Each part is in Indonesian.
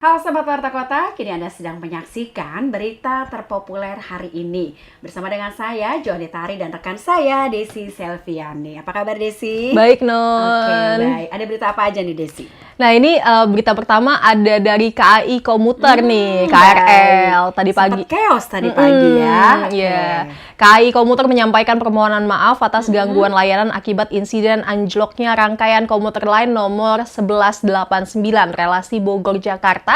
Halo Sobat Warta Kota, kini Anda sedang menyaksikan berita terpopuler hari ini. Bersama dengan saya, Johnny Tari, dan rekan saya, Desi Selviani. Apa kabar, Desi? Baik, Oke, Non. baik. Ada berita apa aja nih, Desi? Nah, ini berita pertama ada dari KAI Komuter nih, KRL, tadi pagi. Sempat chaos tadi pagi ya. Iya. KAI Komuter menyampaikan permohonan maaf atas gangguan layanan akibat insiden anjloknya rangkaian komuter lain nomor 1189 relasi Bogor-Jakarta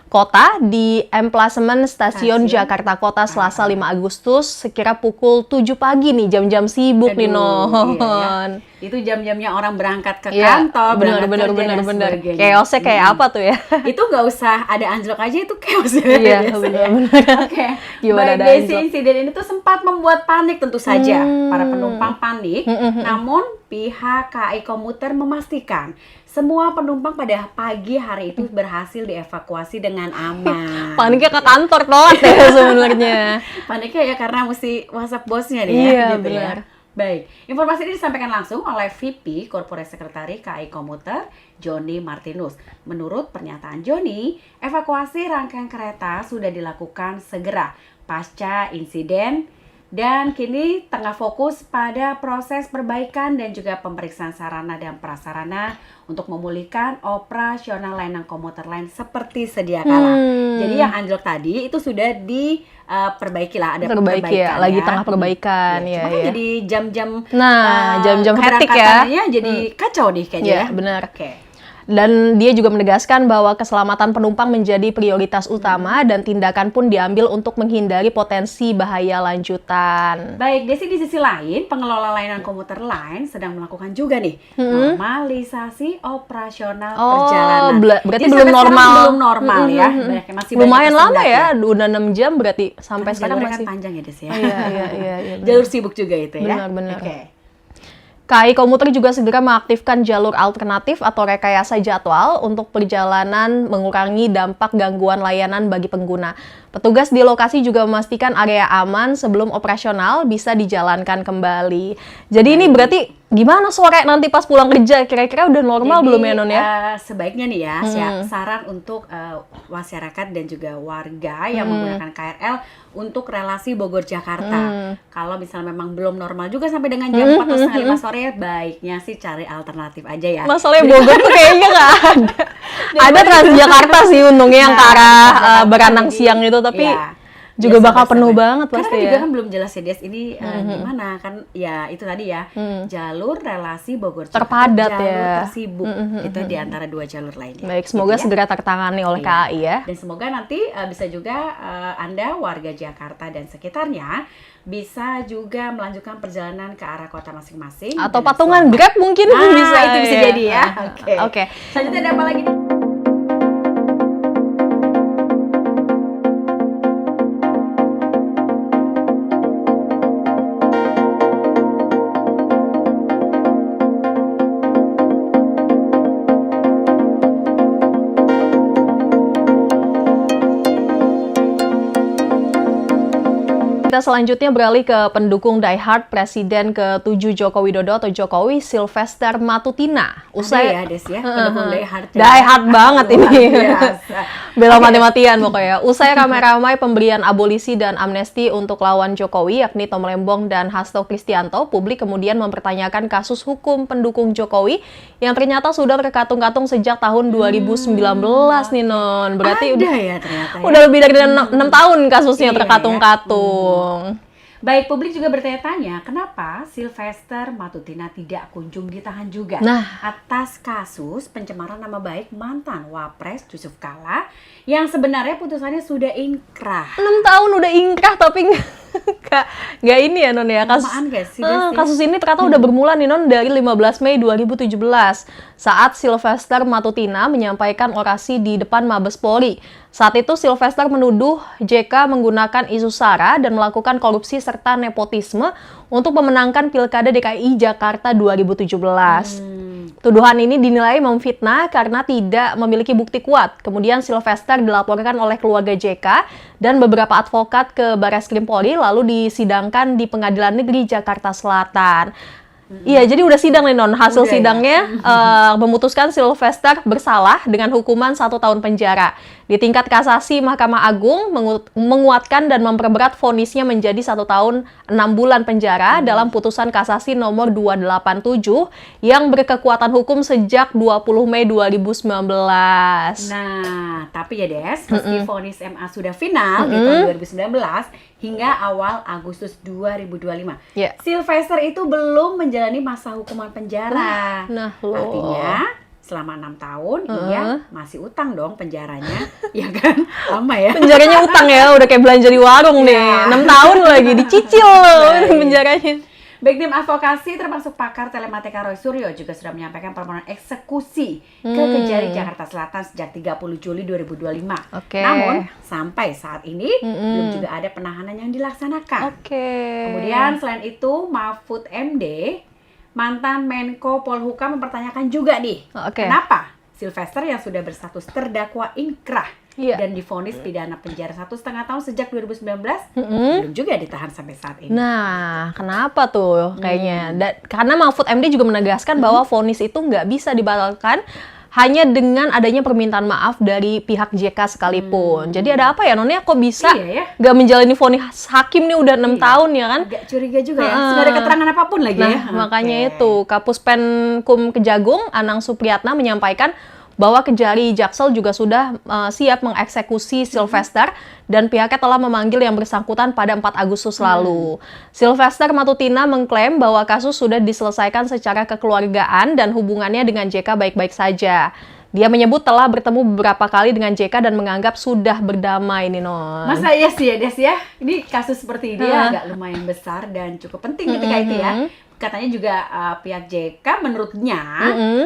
Kota di emplasemen Stasiun Jakarta Kota Selasa 5 Agustus sekira pukul 7 pagi nih, jam-jam sibuk nih, Non. Iya, ya. Itu jam-jamnya orang berangkat ke Iya, kantor, berangkat kerja dan bener. sebagainya. Chaosnya kayak apa tuh ya? Itu nggak usah ada anjlok aja, itu chaos ya. Iya, Desi, ya. bener-bener. Oke, Gimana baik ada Desi, anjlok? insiden ini tuh sempat membuat panik tentu saja. Para penumpang panik, namun pihak KAI Komuter memastikan semua penumpang pada pagi hari itu berhasil dievakuasi dengan aman. Paniknya ke kantor banget ya sebenarnya. Paniknya ya karena mesti WhatsApp bosnya nih Iya, ya, gitu benar. ya. Baik, informasi ini disampaikan langsung oleh VP Corporate Secretary KAI Komuter, Joni Martinus. Menurut pernyataan Joni, evakuasi rangkaian kereta sudah dilakukan segera pasca insiden dan kini tengah fokus pada proses perbaikan dan juga pemeriksaan sarana dan prasarana untuk memulihkan operasional layanan komuter lain seperti sedia kala. Jadi yang anjlok tadi itu sudah diperbaiki lah, ada Perbaiki perbaikan ya, lagi tengah perbaikan ya. ya. Cuma kan ya. jadi jam-jam Jam-jam hektik ya. keberangkatannya jadi kacau nih kayaknya Iya, ya. benar. Oke. Dan dia juga menegaskan bahwa keselamatan penumpang menjadi prioritas utama dan tindakan pun diambil untuk menghindari potensi bahaya lanjutan. Baik, Desi, di sisi lain, pengelola layanan komuter lain sedang melakukan juga nih normalisasi operasional perjalanan. Berarti Jadi belum sampai sekarang normal. belum normal ya. Masih Lumayan banyak lama tersendat ya, udah 6 jam berarti sampai Karena sekarang jalurnya masih. kan panjang ya, Desi ya. Iya. Jalur sibuk juga itu ya. Benar. Oke. KAI Komuter juga segera mengaktifkan jalur alternatif atau rekayasa jadwal untuk perjalanan mengurangi dampak gangguan layanan bagi pengguna. Petugas di lokasi juga memastikan area aman sebelum operasional bisa dijalankan kembali. Jadi ini berarti gimana sore nanti pas pulang kerja? Kira-kira udah normal Jadi, belum ya, Non ya? Sebaiknya nih ya, saran untuk masyarakat dan juga warga yang menggunakan KRL untuk relasi Bogor-Jakarta. Kalau misalnya memang belum normal juga sampai dengan jam 4 atau setengah 5 sore, baiknya sih cari alternatif aja ya. Masalahnya Bogor tuh kayaknya nggak ada. Ada Transjakarta sih untungnya yang ke arah Beranang Siang itu, tapi juga bakal penuh banget pasti karena ya. juga kan belum jelas ya Des, ini gimana kan ya itu tadi ya, jalur relasi Bogor Terpadat jalur ya. tersibuk itu di antara dua jalur lainnya. Baik, semoga Gitu ya. segera tertangani oleh Iya. KAI ya. Dan semoga nanti bisa juga Anda warga Jakarta dan sekitarnya bisa juga melanjutkan perjalanan ke arah kota masing-masing. Atau dengan patungan selamat. Grab mungkin bisa. Itu bisa ya. jadi ya. Oke. Selanjutnya ada apa lagi nih? Kita selanjutnya beralih ke pendukung diehard Presiden ke-7 Joko Widodo atau Jokowi, Sylvester Matutina. Usai ya Des ya, pendukung diehard. Diehard banget ini. Biasa. Bela mati-matian pokoknya. Usai ramai-ramai pemberian abolisi dan amnesti untuk lawan Jokowi, yakni Tom Lembong dan Hasto Kristianto, publik kemudian mempertanyakan kasus hukum pendukung Jokowi yang ternyata sudah terkatung-katung sejak tahun 2019 nih, Non. Berarti Ada ya ternyata ya. udah lebih dari 6 tahun kasusnya Iya, terkatung-katung. Baik, publik juga bertanya-tanya, kenapa Sylvester Matutina tidak kunjung ditahan juga atas kasus pencemaran nama baik mantan Wapres Yusuf Kalla yang sebenarnya putusannya sudah inkrah. 6 tahun udah ingkrah tapi nggak ini ya, Non ya. Lamaan gak sih, Des? Kasus ini ternyata udah bermula nih, Non, dari 15 Mei 2017 saat Sylvester Matutina menyampaikan orasi di depan Mabes Polri. Saat itu Sylvester menuduh JK menggunakan isu SARA dan melakukan korupsi serta nepotisme untuk memenangkan Pilkada DKI Jakarta 2017. Tuduhan ini dinilai memfitnah karena tidak memiliki bukti kuat. Kemudian Sylvester dilaporkan oleh keluarga JK dan beberapa advokat ke Barreskrim Polri lalu disidangkan di Pengadilan Negeri Jakarta Selatan. Iya, jadi udah sidang nih, Non. Hasil Udah, sidangnya memutuskan Sylvester bersalah dengan hukuman 1 tahun penjara. Di tingkat kasasi, Mahkamah Agung menguatkan dan memperberat vonisnya menjadi 1 tahun 6 bulan penjara dalam putusan kasasi nomor 287 yang berkekuatan hukum sejak 20 Mei 2019. Nah, tapi ya Des, meski vonis MA sudah final di tahun 2019 hingga awal Agustus 2025, Sylvester itu belum menjalani masa hukuman penjara. Artinya selama 6 tahun ia masih utang dong penjaranya, ya kan? Lama ya. Penjaranya utang ya, udah kayak belanja di warung nih. 6 tahun lagi dicicil penjaranya. Baik tim advokasi termasuk pakar telematika Roy Suryo juga sudah menyampaikan permohonan eksekusi ke Kejari Jakarta Selatan sejak 30 Juli 2025. Namun sampai saat ini belum juga ada penahanan yang dilaksanakan. Kemudian selain itu Mahfud MD, mantan Menko Polhukam mempertanyakan juga nih, kenapa Sylvester yang sudah berstatus terdakwa inkrah dan divonis pidana penjara 1,5 tahun sejak 2019 belum juga ditahan sampai saat ini. Nah, kenapa tuh kayaknya? Karena Mahfud MD juga menegaskan bahwa vonis itu nggak bisa dibatalkan hanya dengan adanya permintaan maaf dari pihak JK sekalipun. Jadi ada apa ya, Nonnya kok bisa nggak menjalani vonis hakim nih udah 6 tahun ya kan? Agak curiga juga ya, nggak ada keterangan apapun lagi ya. Makanya itu, Kapus Penkum Kejagung, Anang Supriyatna menyampaikan bahwa Kejari Jaksel juga sudah siap mengeksekusi Sylvester dan pihaknya telah memanggil yang bersangkutan pada 4 Agustus lalu. Sylvester Matutina mengklaim bahwa kasus sudah diselesaikan secara kekeluargaan dan hubungannya dengan JK baik-baik saja. Dia menyebut telah bertemu beberapa kali dengan JK dan menganggap sudah berdamai nih, Non. Masa iya sih ya, Des ya? Ini kasus seperti ini agak lumayan besar dan cukup penting ketika itu ya. Katanya juga pihak JK menurutnya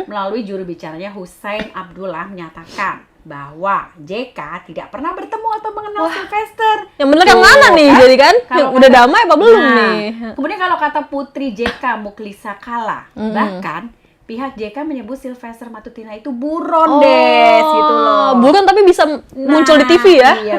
melalui juru bicaranya Hussein Abdullah menyatakan bahwa JK tidak pernah bertemu atau mengenal Sylvester. Yang bener yang mana nih? Jadi kan udah damai apa belum nih? Kemudian kalau kata Putri JK Muklisa Kala, bahkan pihak JK menyebut Sylvester Matutina itu buron, Des, gitu loh. Buron tapi bisa muncul di TV ya? Iya,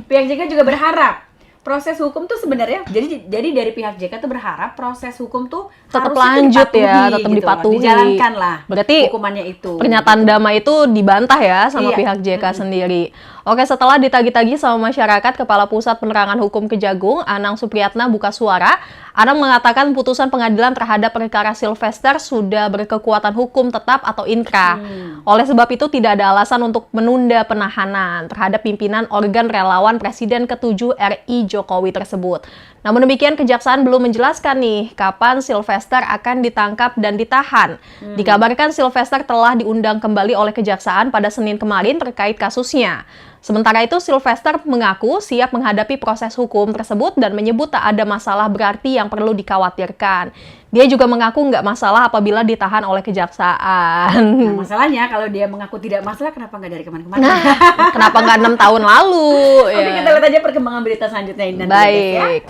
pihak JK juga berharap proses hukum tuh sebenarnya, jadi dari pihak JK tuh berharap proses hukum tuh tetap harus lanjut dipatuhi, ya, tetap gitu dipatuhi. Dijalankan lah berarti hukumannya itu. Pernyataan damai itu dibantah ya sama pihak JK sendiri. Oke, setelah ditagi-tagi sama masyarakat, Kepala Pusat Penerangan Hukum Kejagung, Anang Supriyatna buka suara. Anang mengatakan putusan pengadilan terhadap perkara Sylvester sudah berkekuatan hukum tetap atau inkrah. Oleh sebab itu tidak ada alasan untuk menunda penahanan terhadap pimpinan organ relawan Presiden ke-7 RI Jokowi tersebut. Namun demikian, Kejaksaan belum menjelaskan nih kapan Sylvester akan ditangkap dan ditahan. Dikabarkan Sylvester telah diundang kembali oleh Kejaksaan pada Senin kemarin terkait kasusnya. Sementara itu, Sylvester mengaku siap menghadapi proses hukum tersebut dan menyebut tak ada masalah berarti yang perlu dikhawatirkan. Dia juga mengaku nggak masalah apabila ditahan oleh Kejaksaan. Nah, masalahnya kalau dia mengaku tidak masalah, kenapa nggak dari kemarin-kemarin? Kenapa nggak 6 tahun lalu? Oke, kita lihat aja perkembangan berita selanjutnya ini. Baik.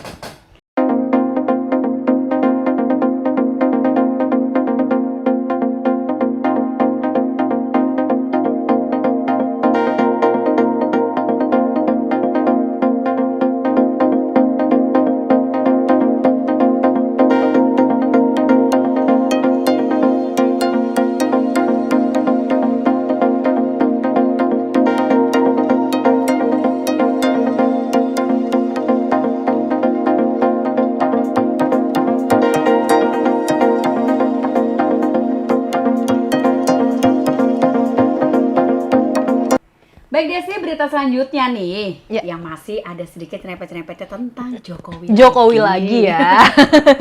Baik, Desi, berita selanjutnya nih, yang masih ada sedikit nyerempet-nyerempetnya tentang Jokowi. Jokowi lagi ya.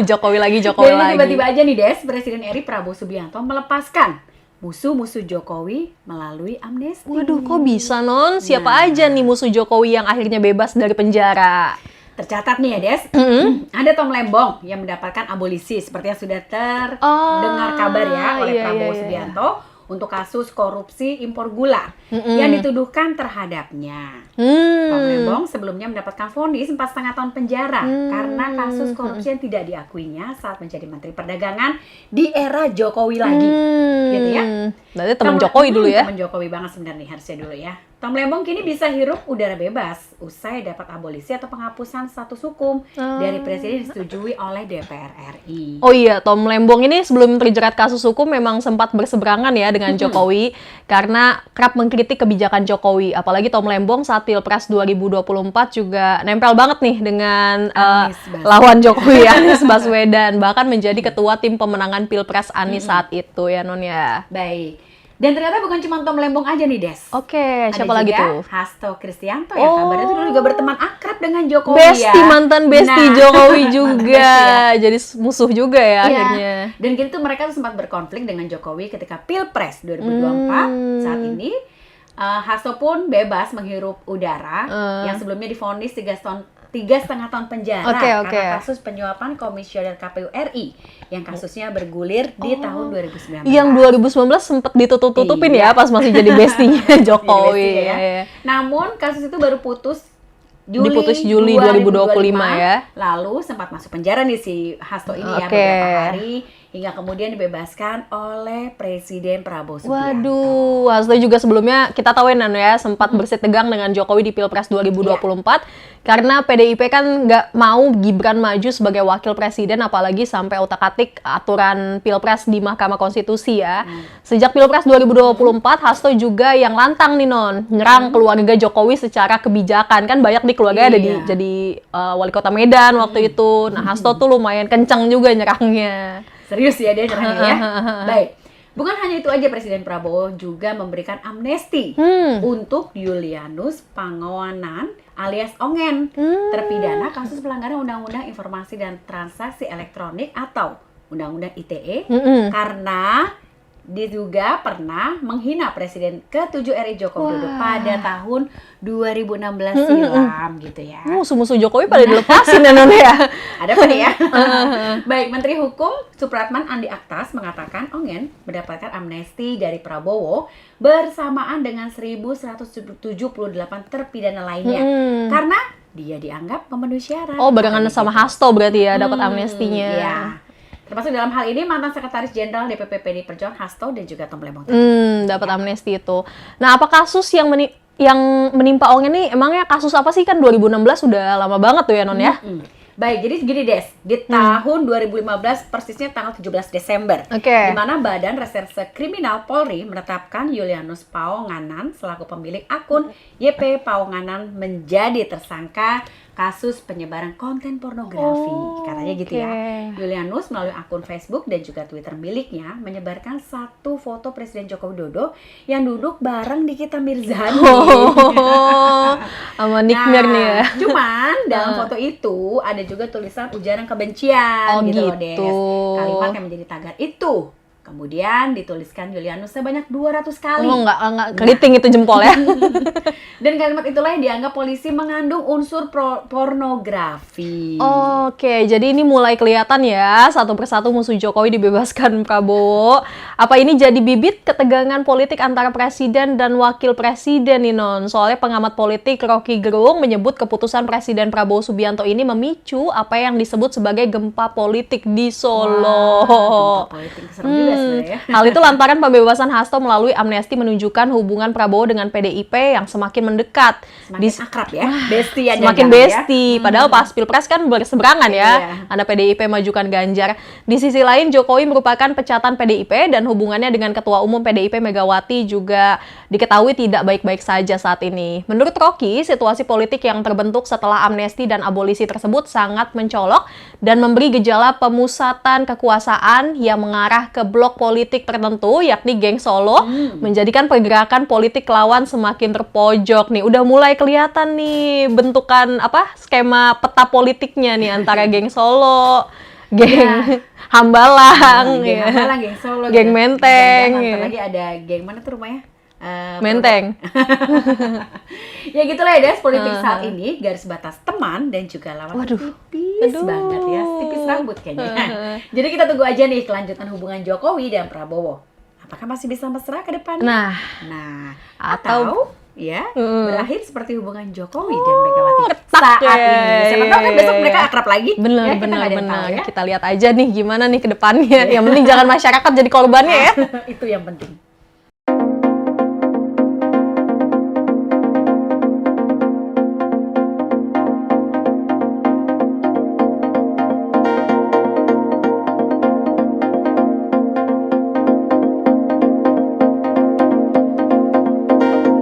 Jokowi lagi. Tiba-tiba aja nih, Des, Presiden RI Prabowo Subianto melepaskan musuh-musuh Jokowi melalui amnesti. Waduh, kok bisa, Non? Siapa aja nih musuh Jokowi yang akhirnya bebas dari penjara? Tercatat nih ya, Des, ada Tom Lembong yang mendapatkan abolisi seperti yang sudah terdengar kabar ya oleh Prabowo Subianto untuk kasus korupsi impor gula yang dituduhkan terhadapnya. Tom Lembong sebelumnya mendapatkan vonis 4,5 tahun penjara karena kasus korupsi yang tidak diakuinya saat menjadi Menteri Perdagangan di era Jokowi lagi. Gitu ya. Berarti teman Jokowi dulu ya? Teman Jokowi banget sebenarnya harusnya dulu ya. Tom Lembong kini bisa hirup udara bebas usai dapat abolisi atau penghapusan status hukum dari presiden disetujui oleh DPR RI. Oh iya, Tom Lembong ini sebelum terjerat kasus hukum memang sempat berseberangan ya dengan Jokowi karena kerap mengkritik kebijakan Jokowi. Apalagi Tom Lembong saat Pilpres 2024 juga nempel banget nih dengan lawan Jokowi Anies Baswedan, bahkan menjadi ketua tim pemenangan Pilpres Anies saat itu ya Non ya. Baik. Dan ternyata bukan cuma Tom Lembong aja nih, Des. Oke, siapa Ada lagi juga tuh? Hasto Kristianto yang kabarnya tuh dulu juga berteman akrab dengan Jokowi Bestie, ya. mantan bestie Nah, Jokowi juga. bestie ya. Jadi musuh juga ya Iya. akhirnya. Dan kini tuh mereka tuh sempat berkonflik dengan Jokowi ketika Pilpres 2024. Saat ini Hasto pun bebas menghirup udara yang sebelumnya divonis 3,5 tahun penjara karena kasus penyuapan komisioner KPU RI yang kasusnya bergulir di tahun 2019. Yang 2019 sempat ditutup-tutupin Iya. ya pas masih jadi bestinya Jokowi. Jadi besti ya. Namun kasus itu baru diputus Juli 2025 ya. Lalu sempat masuk penjara nih si Hasto ini ya Oke. beberapa hari hingga kemudian dibebaskan oleh Presiden Prabowo Subianto. Waduh, Hasto juga sebelumnya kita tahu ya sempat bersitegang dengan Jokowi di Pilpres 2024 karena PDIP kan nggak mau Gibran maju sebagai wakil presiden apalagi sampai otak-atik aturan Pilpres di Mahkamah Konstitusi ya. Sejak Pilpres 2024 Hasto juga yang lantang nih Non, nyerang keluarga Jokowi secara kebijakan kan banyak di keluarga ada jadi wali kota Medan waktu itu. Nah, Hasto tuh lumayan kencang juga nyerangnya. Serius ya dia nyerangnya ya. Baik. Bukan hanya itu aja, Presiden Prabowo juga memberikan amnesti untuk Julianus Pangawanan alias Ongen, terpidana kasus pelanggaran Undang-Undang Informasi dan Transaksi Elektronik atau Undang-Undang ITE karena diduga pernah menghina Presiden ke-7 RI Joko Widodo pada tahun 2016 silam gitu ya. Musuh-musuh Jokowi pada dilepasin ya Non ya. Ada apa nih ya? Baik, Menteri Hukum Supratman Andi Aktas mengatakan Ongen mendapatkan amnesti dari Prabowo bersamaan dengan 1.178 terpidana lainnya karena dia dianggap memenuhi syarat. Oh, barengan sama Hasto berarti ya dapat amnestinya. Iya. Termasuk dalam hal ini mantan Sekretaris Jenderal DPP PDI Perjuangan Hasto dan juga Tom Lembong. Dapat amnesti itu. Nah, apa kasus yang menimpa Ongen ini emangnya kasus apa sih? Kan 2016 sudah lama banget tuh ya Non ya. Baik, jadi gini Des, di tahun 2015 persisnya tanggal 17 Desember, Oke. di mana Badan Reserse Kriminal Polri menetapkan Julianus Pangawanan selaku pemilik akun YP Pangawanan menjadi tersangka kasus penyebaran konten pornografi, katanya gitu ya. Julianus melalui akun Facebook dan juga Twitter miliknya menyebarkan satu foto Presiden Joko Widodo yang duduk bareng Nikita Mirzani. Sama Nick Mir nih ya. Cuman dalam foto itu ada juga tulisan ujaran kebencian gitu loh Des. Kalimat yang menjadi tagar itu kemudian dituliskan Julianus sebanyak 200 kali. Oh, enggak keriting itu jempol ya. Dan kalimat itulah yang dianggap polisi mengandung unsur pornografi. Oke, jadi ini mulai kelihatan ya satu persatu musuh Jokowi dibebaskan Prabowo. Apa ini jadi bibit ketegangan politik antara presiden dan wakil presiden nih Non? Soalnya pengamat politik Rocky Gerung menyebut keputusan Presiden Prabowo Subianto ini memicu apa yang disebut sebagai gempa politik di Solo. Gempa politik serem juga sebenarnya. Hal itu lantaran pembebasan Hasto melalui amnesti menunjukkan hubungan Prabowo dengan PDIP yang semakin mendekat. Semakin akrab ya, bestie aja. Semakin bestie, padahal pas Pilpres kan berseberangan ya. Iya. Ada PDIP majukan Ganjar. Di sisi lain, Jokowi merupakan pecatan PDIP dan hubungannya dengan Ketua Umum PDIP Megawati juga diketahui tidak baik-baik saja saat ini. Menurut Rocky, situasi politik yang terbentuk setelah amnesti dan abolisi tersebut sangat mencolok dan memberi gejala pemusatan kekuasaan yang mengarah ke blok politik tertentu, yakni geng Solo, menjadikan pergerakan politik lawan semakin terpojok nih. Udah mulai kelihatan nih bentukan skema peta politiknya nih antara geng Solo, geng Hambalang, geng Hambalang, geng Solo, geng gitu. Menteng. Dan lagi ada geng mana tuh rumahnya? Menteng. Ya gitulah ya Des, politik saat ini garis batas teman dan juga lawan tipis banget ya, tipis rambut kayaknya. Jadi kita tunggu aja nih kelanjutan hubungan Jokowi dan Prabowo. Apakah masih bisa mesra ke depannya? Nah, atau ya berakhir seperti hubungan Jokowi dan Megawati saat ini. Siapa tahu kan besok mereka akrab lagi. Benar, ya, benar. ya. Kita lihat aja nih gimana nih ke depannya. Yang penting jangan masyarakat jadi korbannya ya. Itu yang penting.